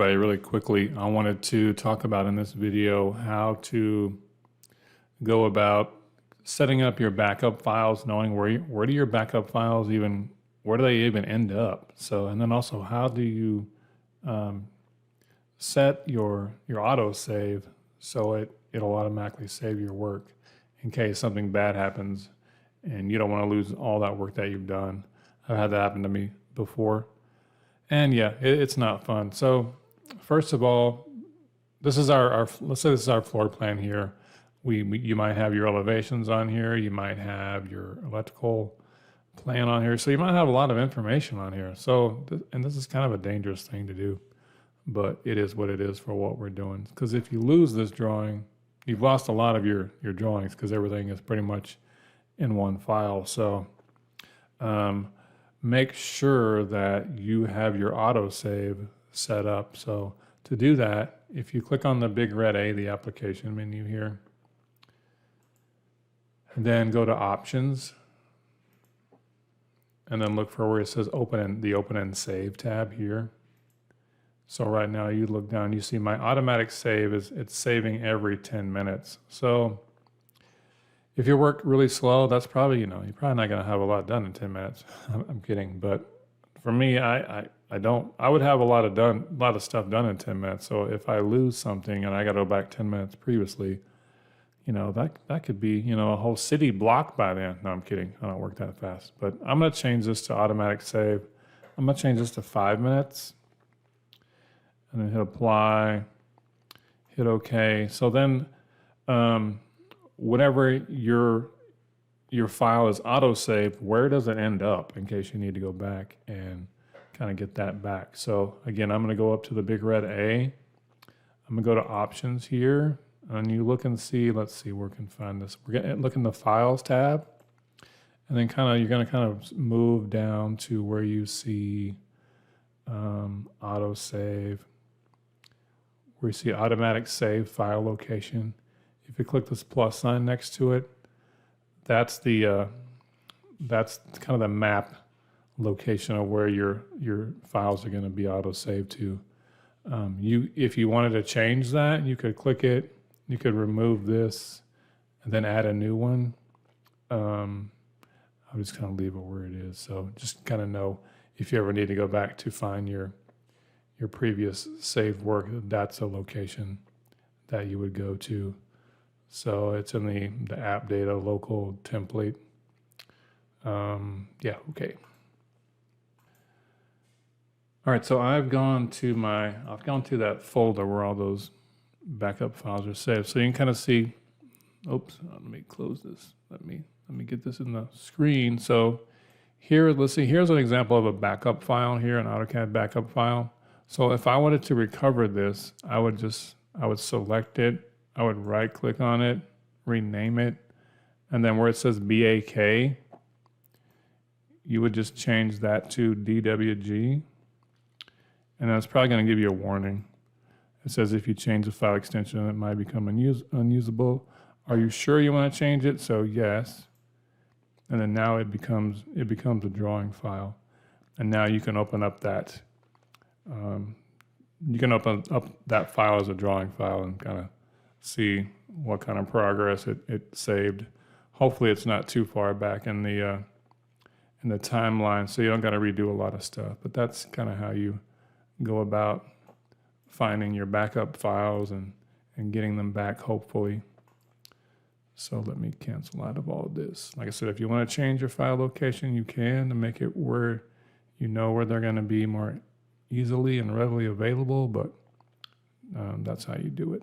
everybody, really quickly, I wanted to talk about in this video how to go about setting up your backup files, knowing where do your backup files even, where do they even end up? So, and then also how do you set your autosave so it'll automatically save your work in case something bad happens and you don't want to lose all that work that you've done. I've had that happen to me before. And yeah, it's not fun. So first of all, this is our let's say this is our floor plan here. You might have your elevations on here. You might have your electrical plan on here. So you might have a lot of information on here. So, and this is kind of a dangerous thing to do, but it is what it is for what we're doing. Because if you lose this drawing, you've lost a lot of your drawings because everything is pretty much in one file. So make sure that you have your autosave set up. So to do that, if you click on the big red A, the application menu here, and then go to options, and then look for where it says the open and save tab here. So right now you look down, you see my automatic save it's saving every 10 minutes. So if you work really slow, that's probably, you're probably not going to have a lot done in 10 minutes. I'm kidding. But for me, I would have a lot of stuff done in 10 minutes. So if I lose something and I got to go back 10 minutes previously, that could be, a whole city block by then. No, I'm kidding. I don't work that fast. But I'm going to change this to automatic save. I'm going to change this to 5 minutes. And then hit apply, hit OK. So then, whenever your file is autosaved, where does it end up in case you need to go back and kind of get that back? So again, I'm going to go up to the big red A. I'm going to go to options here, and you look and see, let's see where we can find this. We're going to look in the files tab, and then you're going to kind of move down to where you see autosave, where you see automatic save file location. If you click this plus sign next to it, that's kind of the map location of where your files are going to be auto-saved to. If you wanted to change that, you could click it. You could remove this and then add a new one. I'll just kind of leave it where it is. So just kind of know if you ever need to go back to find your previous saved work, that's a location that you would go to. So it's in the app data local template. Yeah, okay. All right, so I've gone to that folder where all those backup files are saved. So you can kind of see, oops, let me close this. Let me get this in the screen. So here, let's see, here's an example of a backup file here, an AutoCAD backup file. So if I wanted to recover this, I would select it. I would right click on it, rename it, and then where it says BAK, you would just change that to DWG. And that's probably going to give you a warning. It says if you change the file extension, it might become unusable. Are you sure you want to change it? So yes. And then now it becomes a drawing file. And now you can open up that that file as a drawing file and kind of see what kind of progress it saved. Hopefully it's not too far back in the timeline, so you don't got to redo a lot of stuff. But that's kind of how you go about finding your backup files and getting them back, hopefully. So let me cancel out of all of this. Like I said, if you want to change your file location, you can to make it where you know where they're going to be more easily and readily available, but that's how you do it.